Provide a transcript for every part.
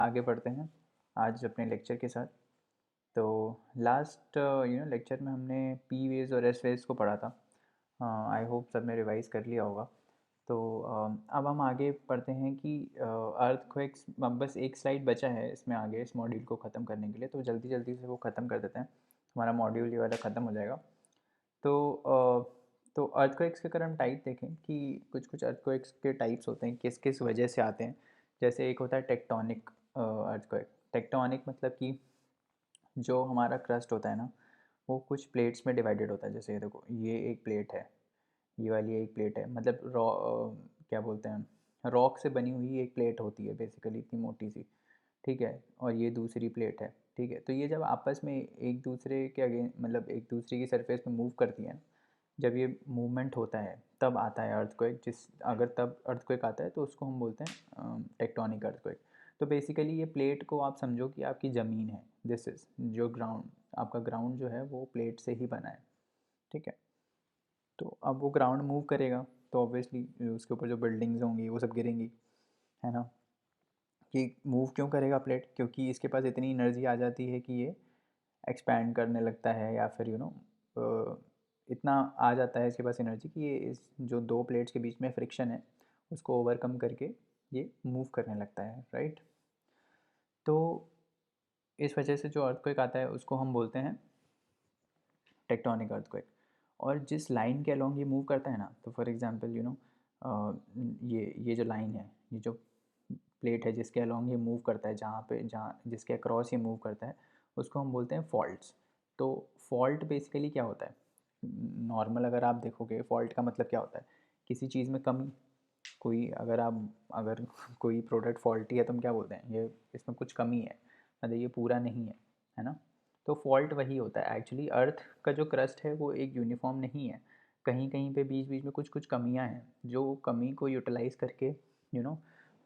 आगे बढ़ते हैं आज अपने लेक्चर के साथ। तो लास्ट लेक्चर में हमने पी वेव्स और एस वेव्स को पढ़ा था। आई होप सब ने रिवाइज कर लिया होगा। तो अब हम आगे पढ़ते हैं कि अर्थक्वेक्स, बस एक स्लाइड बचा है इसमें आगे इस मॉड्यूल को ख़त्म करने के लिए, तो जल्दी जल्दी से वो ख़त्म कर देते हैं। हमारा मॉड्यूल ये वाला ख़त्म हो जाएगा। तो तो अर्थक्वेक्स के अगर हम टाइप देखें कि कुछ कुछ अर्थक्वेक्स के टाइप्स होते हैं, किस किस वजह से आते हैं। जैसे एक होता है टेक्टोनिक अर्थक्वेक। टेक्टोनिक मतलब कि जो हमारा क्रस्ट होता है ना, वो कुछ प्लेट्स में डिवाइडेड होता है। जैसे ये देखो, ये एक प्लेट है, ये वाली एक प्लेट है, मतलब क्या बोलते हैं, रॉक से बनी हुई एक प्लेट होती है बेसिकली, इतनी मोटी सी। ठीक है, और ये दूसरी प्लेट है। ठीक है, तो ये जब आपस में एक दूसरे के मतलब एक दूसरे की सरफेस पे मूव करती है, जब ये मूवमेंट होता है तब आता है अर्थक्वेक। अगर तब अर्थक्वेक आता है तो उसको हम बोलते हैं टेक्टोनिक अर्थक्वेक। तो बेसिकली ये प्लेट को आप समझो कि आपकी ज़मीन है। दिस इज़ जो ग्राउंड, आपका ग्राउंड जो है वो प्लेट से ही बना है। ठीक है, तो अब वो ग्राउंड मूव करेगा तो ऑब्वियसली उसके ऊपर जो बिल्डिंग्स होंगी वो सब गिरेंगी, है ना। कि मूव क्यों करेगा प्लेट? क्योंकि इसके पास इतनी एनर्जी आ जाती है कि ये एक्सपैंड करने लगता है, या फिर इतना आ जाता है इसके पास एनर्जी कि ये इस जो दो प्लेट्स के बीच में फ्रिक्शन है उसको ओवरकम करके ये मूव करने लगता है, राइट। तो इस वजह से जो अर्थक्वेक आता है उसको हम बोलते हैं टेक्टोनिक अर्थक्वेक। और जिस लाइन के अलोंग ये मूव करता है ना, तो फॉर एग्जांपल ये जो लाइन है, ये जो प्लेट है जिसके अलोंग ये मूव करता है, जहाँ जिसके अक्रॉस ये मूव करता है, उसको हम बोलते हैं फॉल्ट्स। तो फॉल्ट बेसिकली क्या होता है? नॉर्मल अगर आप देखोगे, फॉल्ट का मतलब क्या होता है? किसी चीज़ में कमी। कोई अगर कोई प्रोडक्ट फॉल्टी है तो हम क्या बोलते हैं, ये इसमें कुछ कमी है, मतलब ये पूरा नहीं है ना। तो फॉल्ट वही होता है एक्चुअली। अर्थ का जो क्रस्ट है वो एक यूनिफॉर्म नहीं है। कहीं कहीं पे बीच बीच में कुछ कुछ कमियां हैं, जो कमी को यूटिलाइज करके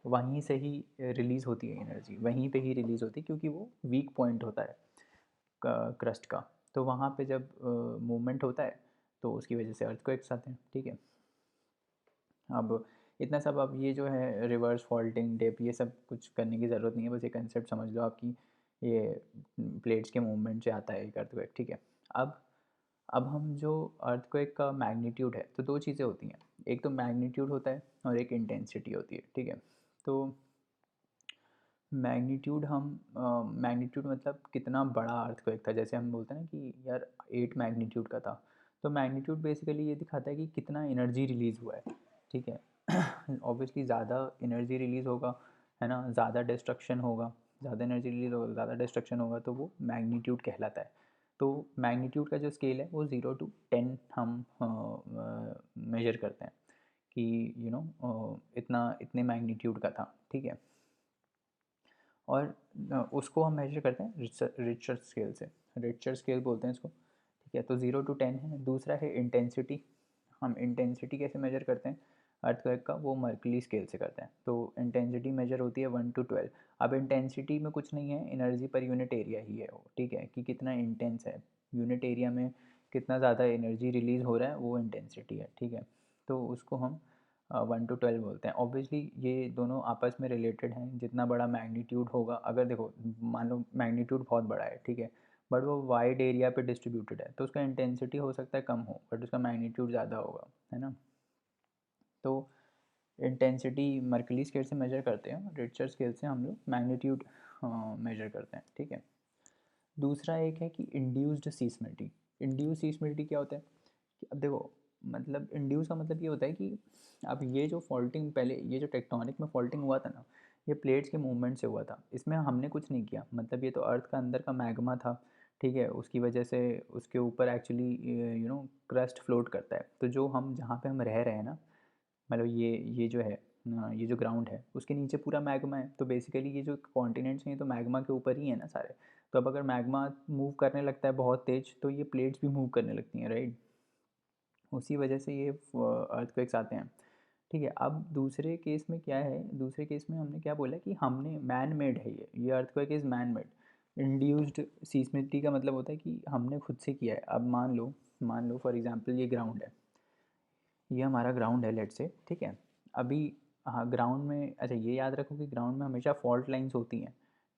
वहीं से ही रिलीज़ होती है एनर्जी, वहीं पे ही रिलीज़ होती है, क्योंकि वो वीक पॉइंट होता है क्रस्ट का। तो वहाँ पे जब मूवमेंट होता है तो उसकी वजह से अर्थक्वेक्स आते हैं। ठीक है, अब इतना सब, अब ये जो है रिवर्स फॉल्टिंग, डिप, ये सब कुछ करने की ज़रूरत नहीं है। बस ये कंसेप्ट समझ लो आपकी, ये प्लेट्स के मूवमेंट से आता है एक अर्थक्वेक। ठीक है, अब हम जो अर्थक्वेक का मैग्नीट्यूड है, तो दो चीज़ें होती हैं। एक तो मैग्नीट्यूड होता है और एक इंटेंसिटी होती है। ठीक है, तो मैग्नीट्यूड मतलब कितना बड़ा अर्थक्वेक था। जैसे हम बोलते हैं ना कि यार 8 मैग्नीट्यूड का था, तो मैग्नीट्यूड बेसिकली ये दिखाता है कि कितना एनर्जी रिलीज़ हुआ है। ठीक है, ऑब्वियसली ज़्यादा एनर्जी रिलीज़ होगा, है ना, ज़्यादा डिस्ट्रक्शन होगा। ज़्यादा एनर्जी रिलीज़ होगा, ज़्यादा डिस्ट्रक्शन होगा, तो वो मैग्नीट्यूड कहलाता है। तो मैग्नीट्यूड का जो स्केल है वो 0 to 10 हम मेजर करते हैं कि इतना इतने मैग्नीट्यूड का था। ठीक है, और उसको हम मेजर करते हैं रिचर स्केल से। रिचर स्केल बोलते हैं इसको। ठीक है, तो 0 to 10 है। दूसरा है इंटेंसिटी। हम इंटेंसिटी कैसे मेजर करते हैं अर्थक्वेक का? वो मर्कली स्केल से करते हैं। तो इंटेंसिटी मेजर होती है 1 to 12। अब इंटेंसिटी में कुछ नहीं है, एनर्जी पर यूनिट एरिया ही है वो। ठीक है, कि कितना इंटेंस है, यूनिट एरिया में कितना ज़्यादा एनर्जी रिलीज़ हो रहा है, वो इंटेंसिटी है। ठीक है, तो उसको हम 1 to 12 बोलते हैं। ऑब्वियसली ये दोनों आपस में रिलेटेड हैं। जितना बड़ा मैग्नीट्यूड होगा, अगर देखो मान लो मैग्नीट्यूड बहुत बड़ा है, ठीक है, बट वो वाइड एरिया पे डिस्ट्रीब्यूटेड है, तो उसका इंटेंसिटी हो सकता है कम हो, बट उसका मैग्नीट्यूड ज़्यादा होगा, है ना। तो इंटेंसिटी मर्कली स्केल से मेजर करते हैं, रिचर स्केल से हम लोग मैग्नीट्यूड मेजर करते हैं। ठीक है, दूसरा एक है कि इंड्यूस्ड सीस्मिलिटी। इंड्यूस सीस्मिलिटी क्या होता है कि अब देखो, मतलब इंड्यूस का मतलब ये होता है कि अब ये जो फॉल्टिंग, पहले ये जो टेक्टोनिक में फॉल्टिंग हुआ था ना, ये प्लेट्स के मूवमेंट से हुआ था। इसमें हमने कुछ नहीं किया, मतलब ये तो अर्थ का अंदर का मैग्मा था। ठीक है, उसकी वजह से उसके ऊपर एक्चुअली क्रस्ट फ्लोट करता है। तो जो हम जहाँ पे हम रह रहे हैं ना, मतलब ये जो है ये जो ग्राउंड है उसके नीचे पूरा मैग्मा है। तो बेसिकली ये जो कॉन्टिनेंट्स हैं ये तो मैग्मा के ऊपर ही है ना सारे। तो अब अगर मैग्मा मूव करने लगता है बहुत तेज, तो ये प्लेट्स भी मूव करने लगती हैं, राइट। उसी वजह से ये अर्थक्वेक्स आते हैं। ठीक है, अब दूसरे केस में क्या है, दूसरे केस में हमने क्या बोला कि हमने मैन मेड है ये earthquake is man made. Induced seismicity का मतलब होता है कि हमने खुद से किया है। अब मान लो फॉर एग्जांपल ये ग्राउंड है, ये हमारा ग्राउंड है लेट से। ठीक है, अभी हाँ, ग्राउंड में, अच्छा ये याद रखो कि ग्राउंड में हमेशा फॉल्ट लाइंस होती हैं।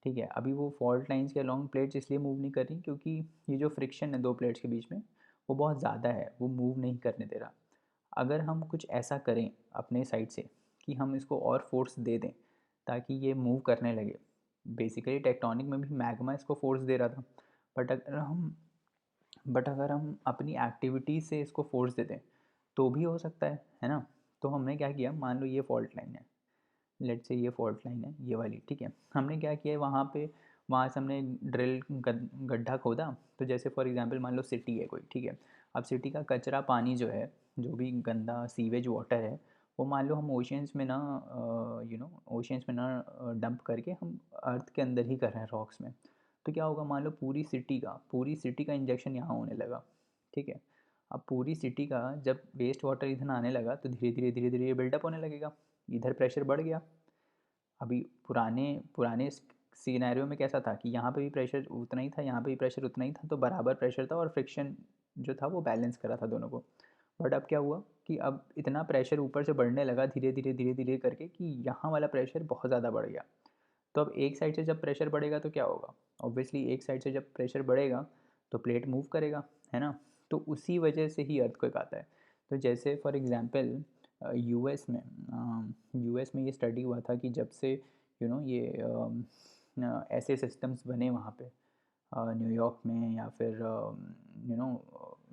ठीक है। अभी वो फॉल्ट लाइंस के अलॉन्ग प्लेट्स इसलिए मूव नहीं कर रही क्योंकि ये जो फ्रिक्शन है दो प्लेट्स के बीच में वो बहुत ज़्यादा है, वो मूव नहीं करने दे रहा। अगर हम कुछ ऐसा करें अपने साइड से कि हम इसको और फोर्स दे दें ताकि ये मूव करने लगे, बेसिकली टेक्टोनिक में भी मैग्मा इसको फोर्स दे रहा था, बट अगर हम बट अगर हम अपनी एक्टिविटी से इसको फोर्स दे दें तो भी हो सकता है ना। तो हमने क्या किया, मान लो ये फॉल्ट लाइन है, लेट से ये फॉल्ट लाइन है ये वाली, ठीक है। हमने क्या किया है वहाँ से हमने ड्रिल गड्ढा खोदा। तो जैसे फॉर एग्जांपल मान लो सिटी है कोई, ठीक है। अब सिटी का कचरा पानी जो है, जो भी गंदा सीवेज वाटर है, वो मान लो हम ओशियंस में ना ओशियंस में ना डंप करके हम अर्थ के अंदर ही कर रहे हैं, रॉक्स में। तो क्या होगा, मान लो पूरी सिटी का इंजेक्शन यहाँ होने लगा, ठीक है। अब पूरी सिटी का जब वेस्ट वाटर इधर आने लगा तो धीरे धीरे धीरे धीरे ये बिल्डअप होने लगेगा, इधर प्रेशर बढ़ गया। अभी पुराने पुराने सिनेरियो में कैसा था कि यहाँ पे भी प्रेशर उतना ही था, यहाँ पे भी प्रेशर उतना ही था, तो बराबर प्रेशर था और फ्रिक्शन जो था वो बैलेंस करा था दोनों को। बट अब क्या हुआ कि अब इतना प्रेशर ऊपर से बढ़ने लगा धीरे धीरे करके कि यहाँ वाला प्रेशर बहुत ज़्यादा बढ़ गया। तो अब एक साइड से जब प्रेशर बढ़ेगा तो क्या होगा, ऑब्वियसली एक साइड से जब प्रेशर बढ़ेगा तो प्लेट मूव करेगा, है ना। तो उसी वजह से ही अर्थक्वेक आता है। तो जैसे फॉर एग्जांपल यूएस में ये स्टडी हुआ था कि जब से ये ऐसे सिस्टम्स बने वहाँ पे न्यूयॉर्क में या फिर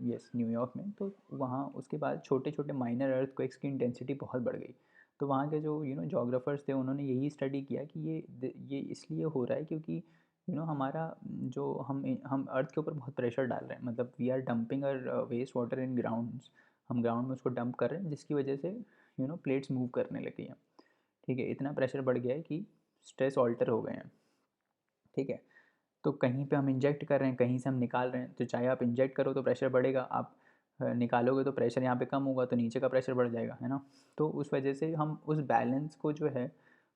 यस न्यूयॉर्क में, तो वहाँ उसके बाद छोटे छोटे माइनर अर्थक्वेक्स की इंटेंसिटी बहुत बढ़ गई। तो वहाँ के जो जोग्राफर्स थे उन्होंने यही स्टडी किया कि ये इसलिए हो रहा है क्योंकि हमारा जो हम अर्थ के ऊपर बहुत प्रेशर डाल रहे हैं, मतलब we are dumping our waste water in grounds. हम ग्राउंड में उसको डंप कर रहे हैं जिसकी वजह से प्लेट्स मूव करने लगी हैं, ठीक है। इतना प्रेशर बढ़ गया है कि स्ट्रेस ऑल्टर हो गए हैं, ठीक है। तो कहीं पे हम इंजेक्ट कर रहे हैं, कहीं से हम निकाल रहे हैं, तो चाहे आप इंजेक्ट करो तो प्रेशर बढ़ेगा, आप निकालोगे तो प्रेशर यहाँ पे कम होगा तो नीचे का प्रेशर बढ़ जाएगा, है ना। तो उस वजह से हम उस बैलेंस को जो है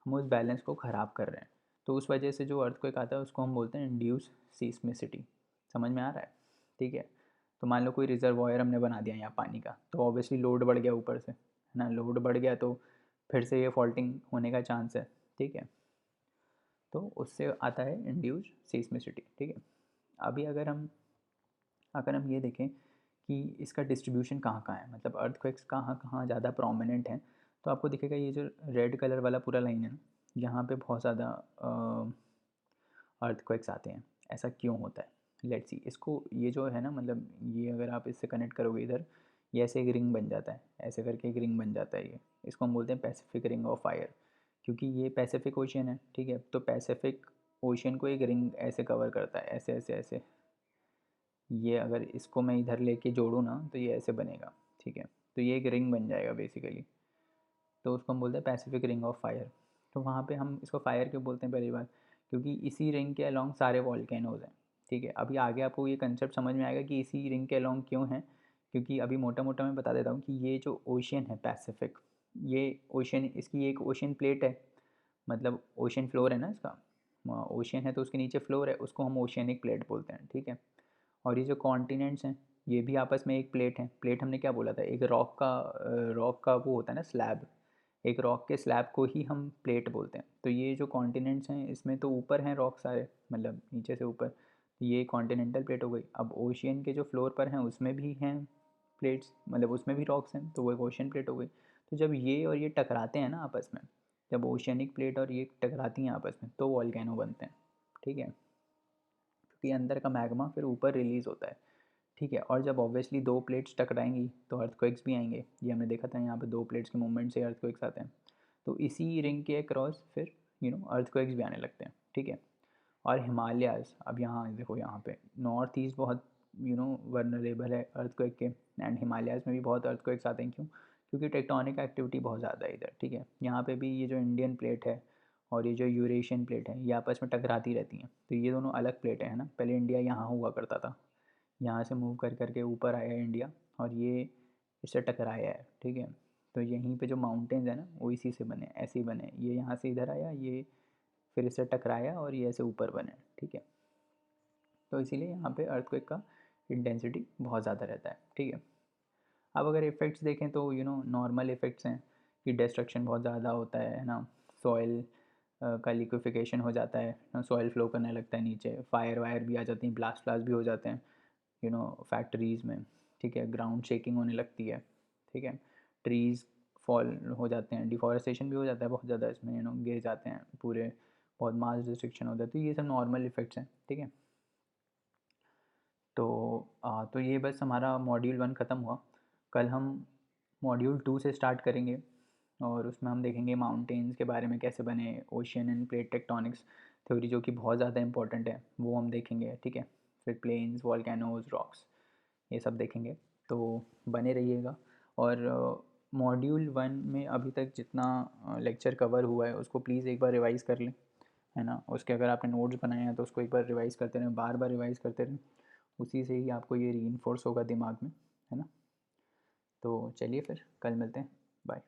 हम उस बैलेंस को ख़राब कर रहे हैं। तो उस वजह से जो अर्थक्वेक आता है उसको हम बोलते हैं इंड्यूस सीस्मिसिटी। समझ में आ रहा है, ठीक है। तो मान लो कोई रिजर्वायर हमने बना दिया यहाँ पानी का, तो ऑब्वियसली लोड बढ़ गया ऊपर से, है ना। लोड बढ़ गया तो फिर से ये फॉल्टिंग होने का चांस है, ठीक है। तो उससे आता है इंड्यूस्ड सीस्मिसिटी, ठीक है। अभी अगर हम ये देखें कि इसका डिस्ट्रीब्यूशन कहाँ कहाँ है, मतलब अर्थक्वेक्स कहाँ कहाँ ज़्यादा प्रोमिनेंट हैं, तो आपको दिखेगा ये जो रेड कलर वाला पूरा लाइन है ना, यहाँ पे बहुत ज़्यादा अर्थक्वेक्स आते हैं। ऐसा क्यों होता है, लेट्स सी इसको, ये जो है ना, मतलब ये अगर आप इससे कनेक्ट करोगे इधर, ये ऐसे एक रिंग बन जाता है, ऐसे करके एक रिंग बन जाता है ये। इसको हम बोलते हैं पैसिफिक रिंग ऑफ फायर, क्योंकि ये पैसिफिक ओशियन है, ठीक है। तो पैसिफिक ओशियन को एक रिंग ऐसे कवर करता है, ऐसे ऐसे ऐसे। ये अगर इसको मैं इधर लेके जोड़ूँ ना तो ये ऐसे बनेगा, ठीक है। तो ये एक रिंग बन जाएगा बेसिकली, तो उसको हम बोलते हैं पैसिफिक रिंग ऑफ फायर। तो वहाँ पे हम इसको फायर क्यों बोलते हैं, पहली बात क्योंकि इसी रिंग के अलॉन्ग सारे वॉल्केनोज हैं, ठीक है। अभी आगे आपको ये कंसेप्ट समझ में आएगा कि इसी रिंग के अलॉन्ग क्यों है, क्योंकि अभी मोटा मोटा मैं बता देता हूँ कि ये जो ओशियन है पैसिफिक, ये ओशियन, इसकी एक ओशियन प्लेट है, मतलब ओशियन फ्लोर है ना इसका, ओशियन है तो उसके नीचे फ्लोर है, उसको हम ओशियनिक प्लेट बोलते हैं, ठीक है। और ये जो कॉन्टिनेंट्स हैं ये भी आपस में एक प्लेट है। प्लेट हमने क्या बोला था, एक रॉक का वो होता है ना स्लैब, एक रॉक के स्लैब को ही हम प्लेट बोलते हैं। तो ये जो कॉन्टिनेंट्स हैं इसमें तो ऊपर हैं रॉक सारे, मतलब नीचे से ऊपर, तो ये कॉन्टिनेंटल प्लेट हो गई। अब ओशियन के जो फ्लोर पर हैं उसमें भी हैं प्लेट्स, मतलब उसमें भी रॉक्स हैं, तो वो एक ओशियन प्लेट हो गई। तो जब ये और ये टकराते हैं ना आपस में, जब ओशियनिक प्लेट और ये टकराती हैं आपस में तो वॉल्केनो बनते हैं, ठीक है। क्योंकि अंदर का मैग्मा फिर ऊपर रिलीज़ होता है, ठीक है। और जब ऑब्वियसली दो प्लेट्स टकराएंगी तो अर्थक्वेक्स भी आएंगे, ये हमने देखा था यहाँ पे दो प्लेट्स के मूवमेंट से अर्थक्वेक्स आते हैं। तो इसी रिंग के अक्रॉस फिर अर्थक्वेक्स भी आने लगते हैं, ठीक है। और हिमालयाज़, अब यहाँ देखो, यहाँ पे नॉर्थ ईस्ट बहुत वर्नरेबल है अर्थक्वेक के, एंड हिमालयाज़ में भी बहुत अर्थक्वेक्स आते हैं। क्यों, क्योंकि टेक्टोनिक एक्टिविटी बहुत ज़्यादा है इधर, ठीक है। यहाँ पे भी ये जो इंडियन प्लेट है और ये जो यूरेशियन प्लेट है ये आपस में टकराती रहती हैं, तो ये दोनों अलग प्लेट है ना। पहले इंडिया यहाँ हुआ करता था, यहाँ से मूव कर करके ऊपर आया है इंडिया, और ये इससे टकराया है, ठीक है। तो यहीं पे जो माउंटेन्स है ना वो इसी से बने, ऐसे ही बने, ये यहाँ से इधर आया, ये फिर इससे टकराया और ये ऐसे ऊपर बने, ठीक है। तो इसीलिए यहाँ पे अर्थक्वेक का इंटेंसिटी बहुत ज़्यादा रहता है, ठीक है। अब अगर इफ़ेक्ट्स देखें तो नॉर्मल इफ़ेक्ट्स हैं कि डिस्ट्रक्शन बहुत ज़्यादा होता है ना, सॉइल का लिक्विफिकेशन हो जाता है, सॉइल फ्लो करने लगता है नीचे, फायर वायर भी आ जाती हैं, ब्लास्ट फ्लास्ट भी हो जाते हैं फैक्ट्रीज़ में, ठीक है, ग्राउंड शेकिंग होने लगती है, ठीक है, ट्रीज़ फॉल हो जाते हैं, डिफॉरेस्टेशन भी हो जाता है बहुत ज़्यादा, इसमें गिर जाते हैं पूरे, बहुत मास डिस्ट्रक्शन होता है, तो ये सब नॉर्मल इफ़ेक्ट्स हैं, ठीक है। तो ये बस हमारा मॉड्यूल 1 ख़त्म हुआ। कल हम मॉड्यूल 2 से स्टार्ट करेंगे और उसमें हम देखेंगे माउंटेन्स के बारे में कैसे बने, ocean end plate tectonics theory जो कि बहुत ज़्यादा इंपॉर्टेंट है, वो हम देखेंगे, ठीक है। फिर प्लेन्स, वॉल्केनोज, रॉक्स, ये सब देखेंगे, तो बने रहिएगा। और मॉड्यूल 1 में अभी तक जितना लेक्चर कवर हुआ है उसको प्लीज़ एक बार रिवाइज़ कर लें, है ना। उसके अगर आपने नोट्स बनाए हैं तो उसको एक बार रिवाइज़ करते रहें, बार बार रिवाइज़ करते रहें, उसी से ही आपको ये रीइंफोर्स होगा दिमाग में, है ना। तो चलिए फिर कल मिलते हैं, बाय।